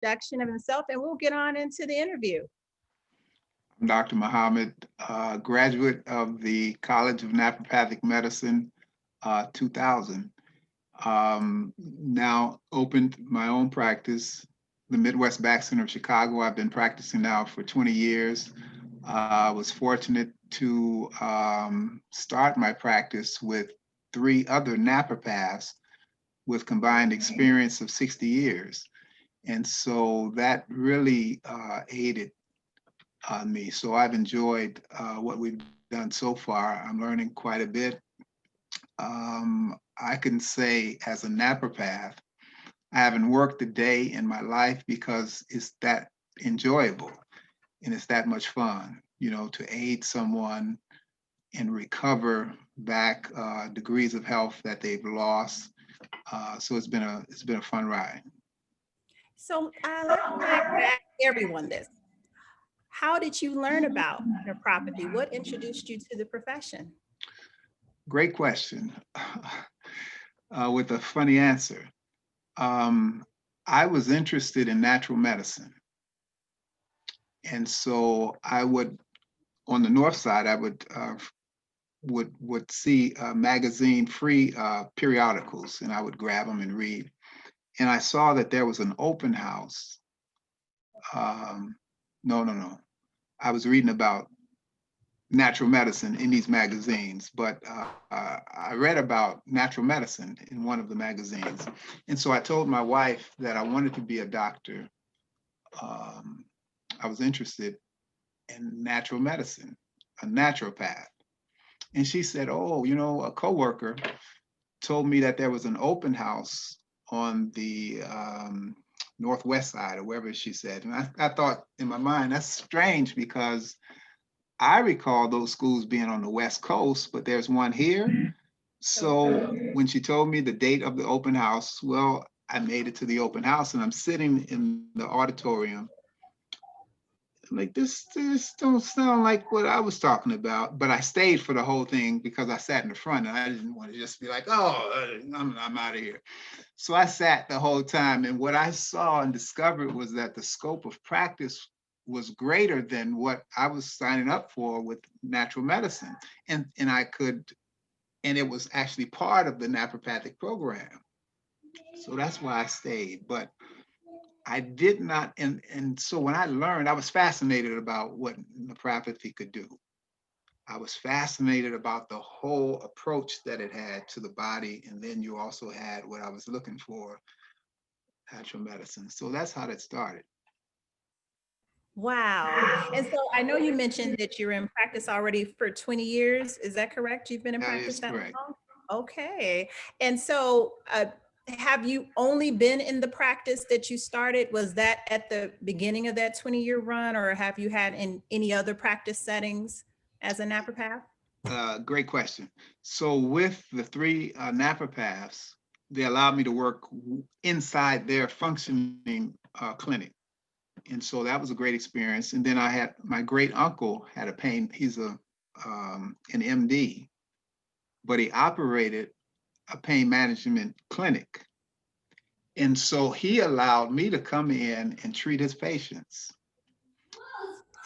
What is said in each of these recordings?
introduction of himself and we'll get on into the interview. I'm Dr. Muhammad, graduate of the College of Naturopathic Medicine, 2000. Now opened my own practice, the Midwest Back Center of Chicago. I've been practicing now for 20 years. I was fortunate to start my practice with 3 other naprapaths with combined experience of 60 years. And so that really aided me. So I've enjoyed what we've done so far. I'm learning quite a bit. I can say as a naprapath, I haven't worked a day in my life because it's that enjoyable and it's that much fun, to aid someone and recover back degrees of health that they've lost. So it's been a fun ride. So like to ask everyone this. How did you learn about naprapathy? What introduced you to the profession? Great question. With a funny answer. I was interested in natural medicine. And so I would, on the north side, I would see magazine free periodicals, and I would grab them and read. And I saw that there was an open house. No. I was reading about natural medicine in these magazines, but I read about natural medicine in one of the magazines. And so I told my wife that I wanted to be a doctor. I was interested in natural medicine, a naturopath. And she said, oh, a coworker told me that there was an open house on the northwest side or wherever she said. And I thought in my mind, that's strange because I recall those schools being on the West Coast, but there's one here. So when she told me the date of the open house, well, I made it to the open house and I'm sitting in the auditorium. I'm like, this don't sound like what I was talking about, but I stayed for the whole thing because I sat in the front and I didn't want to just be like, oh, I'm out of here. So I sat the whole time, and what I saw and discovered was that the scope of practice was greater than what I was signing up for with natural medicine. And it was actually part of the naprapathic program. So that's why I stayed. But I did not, and so when I learned, I was fascinated about what naprapathy could do. I was fascinated about the whole approach that it had to the body. And then you also had what I was looking for, natural medicine. So that's how that started. Wow. And so I know you mentioned that you're in practice already for 20 years. Is that correct? You've been in That practice is that correct. long? Okay. And so have you only been in the practice that you started? Was that at the beginning of that 20-year run, or have you had in any other practice settings as a naturopath? Great question. So with the 3 naprapaths, they allowed me to work inside their functioning clinic. And so that was a great experience. And then I had my great uncle had a pain. He's an MD, but he operated a pain management clinic. And so he allowed me to come in and treat his patients.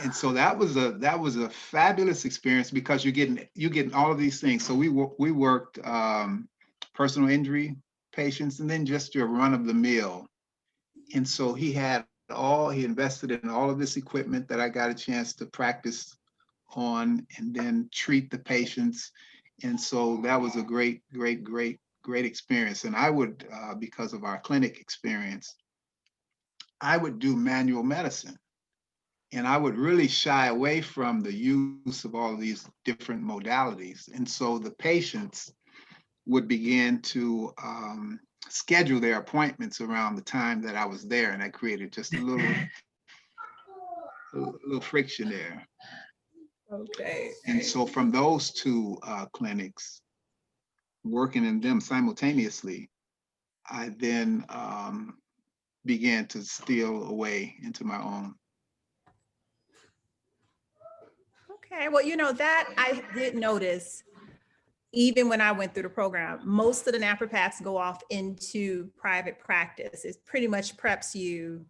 And so that was a fabulous experience because you're getting all of these things. So we worked personal injury patients and then just your run of the mill. And so he invested in all of this equipment that I got a chance to practice on and then treat the patients. And so that was a great experience. And I would, because of our clinic experience, I would do manual medicine. And I would really shy away from the use of all of these different modalities. And so the patients would begin to schedule their appointments around the time that I was there. And that created just a little friction there. Okay. And so from those 2 clinics, working in them simultaneously, I then began to steal away into my own. Okay. Well, that I did notice even when I went through the program, most of the naturopaths go off into private practice. It pretty much preps you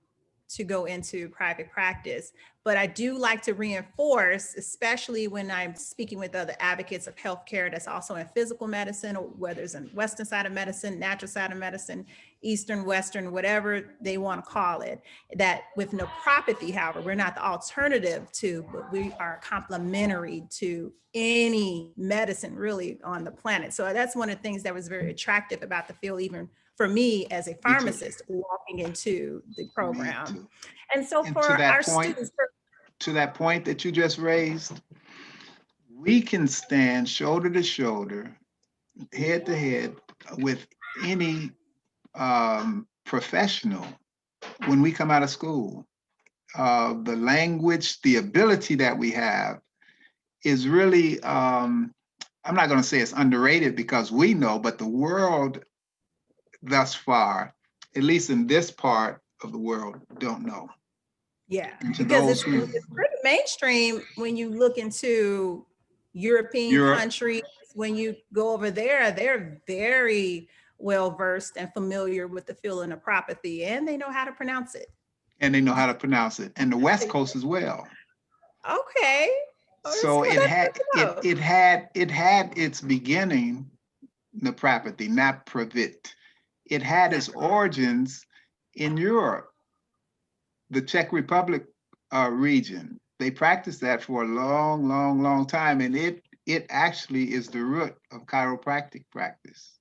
to go into private practice. But I do like to reinforce, especially when I'm speaking with other advocates of healthcare that's also in physical medicine, or whether it's in Western side of medicine, natural side of medicine, Eastern, Western, whatever they want to call it, that with naprapathy, however, we're not the alternative to, but we are complementary to any medicine really on the planet. So that's one of the things that was very attractive about the field, even for me as a Me too. pharmacist walking into the Me program. too. And so And for our students, to that point that you just raised, we can stand shoulder to shoulder, head to head with any professional when we come out of school. The language, the ability that we have is really, I'm not going to say it's underrated because we know, but the world thus far, at least in this part of the world, don't know. yeah, And to because those who, it's pretty mainstream when you look into European Europe, countries. When you go over there, they're very well versed and familiar with the field of naprapathy, and they know how to pronounce it. and they know how to pronounce it, and the West Coast as well. Okay. So Well, it that's had good to know. it had its beginning, naprapathy, napravit. It had its origins in Europe, the Czech Republic region. They practiced that for a long, long, long time, and it actually is the root of chiropractic practice.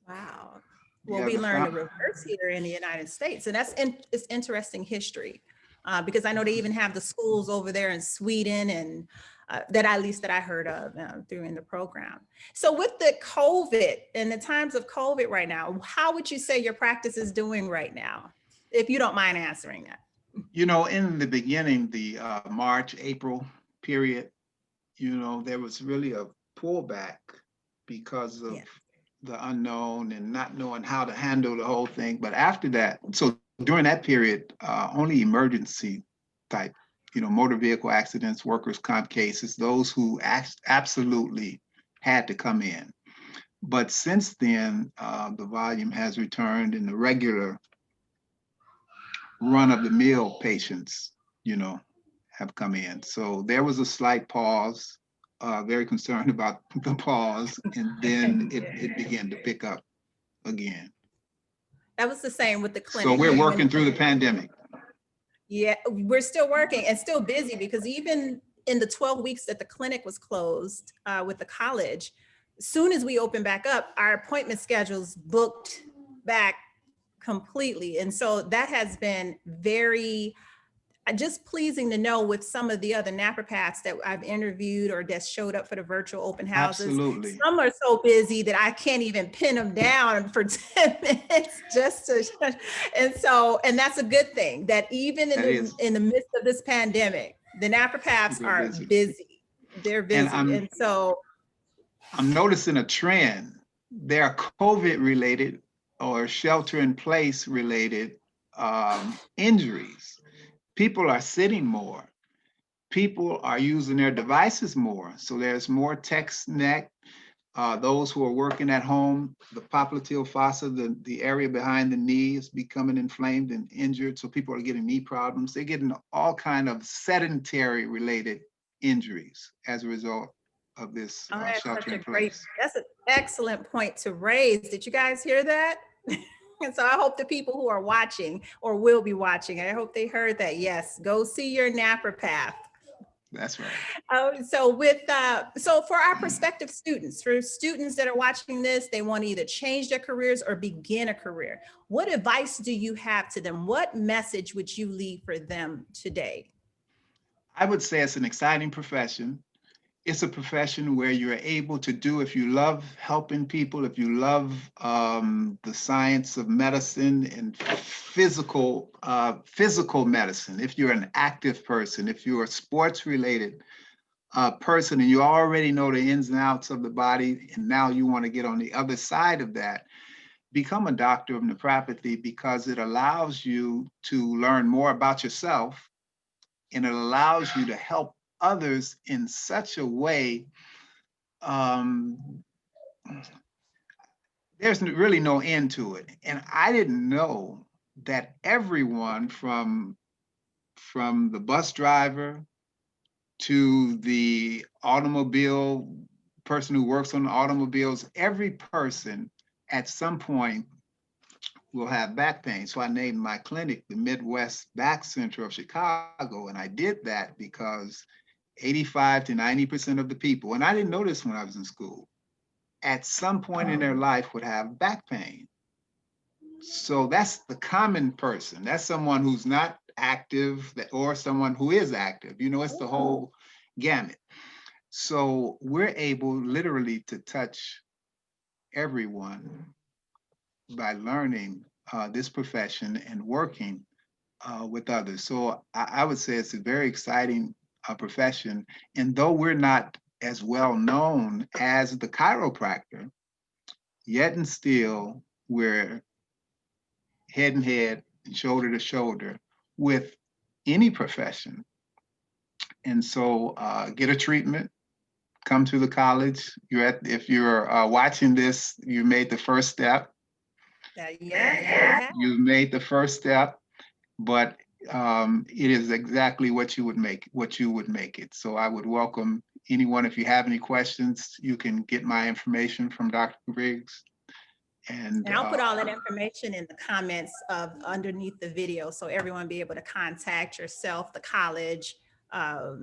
Wow. Well, Yeah, we learned the reverse here in the United States, and it's interesting history, because I know they even have the schools over there in Sweden, and that at least that I heard of during the program. So with the COVID and the times of COVID right now, how would you say your practice is doing right now, if you don't mind answering that? You know, in the beginning, the March, April period, there was really a pullback because of Yeah. the unknown and not knowing how to handle the whole thing. But after that, so during that period, only emergency type, motor vehicle accidents, workers' comp cases, those who absolutely had to come in. But since then, the volume has returned and the regular run-of-the-mill patients, have come in. So there was a slight pause, very concerned about the pause, and then it began to pick up again. That was the same with the So clinic. we're working through the pandemic. Yeah, we're still working and still busy, because even in the 12 weeks that the clinic was closed with the college, soon as we opened back up, our appointment schedules booked back completely. And so that has been very just pleasing to know with some of the other naprapaths that I've interviewed or that showed up for the virtual open houses. Absolutely. Some are so busy that I can't even pin them down for 10 minutes just to, and that's a good thing, that even in the midst of this pandemic, the naprapaths are busy. They're busy. And so I'm noticing a trend. There are COVID related or shelter in place related injuries. People are sitting more. People are using their devices more. So there's more text neck. Those who are working at home, the popliteal fossa, the area behind the knee is becoming inflamed and injured. So people are getting knee problems. They're getting all kind of sedentary related injuries as a result of this shelter in place. That's an excellent point to raise. Did you guys hear that? And so I hope the people who are watching or will be watching, I hope they heard that. Yes, go see your naprapath. That's right. So for our prospective students, for students that are watching this, they want to either change their careers or begin a career. What advice do you have to them? What message would you leave for them today? I would say it's an exciting profession. It's a profession where you're able to do, if you love helping people, if you love the science of medicine and physical medicine, if you're an active person, if you're a sports related person and you already know the ins and outs of the body, and now you want to get on the other side of that, become a doctor of naprapathy, because it allows you to learn more about yourself, and it allows you to help others in such a way. There's really no end to it. And I didn't know that everyone from the bus driver to the automobile person who works on the automobiles, every person at some point will have back pain. So I named my clinic the Midwest Back Center of Chicago. And I did that because 85 to 90% of the people, and I didn't know this when I was in school, at some point in their life would have back pain. So that's the common person. That's someone who's not active or someone who is active. You know, it's the whole gamut. So we're able literally to touch everyone by learning this profession and working with others. So I would say it's a very exciting profession. And though we're not as well known as the chiropractor, yet and still we're head and head and shoulder to shoulder with any profession. And so get a treatment, come to the college. If you're watching this, you made the first step. Yes, You've made the first step, but it is exactly what you would make it. So I would welcome anyone. If you have any questions, you can get my information from Dr. Griggs. And I'll put all that information in the comments of underneath the video, so everyone be able to contact yourself, the college, our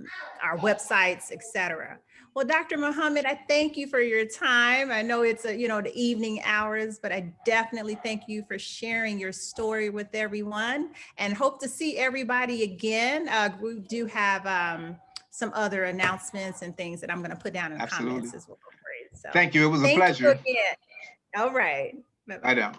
websites, etc. Well, Dr. Muhammad, I thank you for your time. I know it's the evening hours, but I definitely thank you for sharing your story with everyone, and hope to see everybody again. We do have some other announcements and things that I'm going to put down in the comments as well. So thank you. It was a thank pleasure. you again. All right. Bye-bye. Bye now.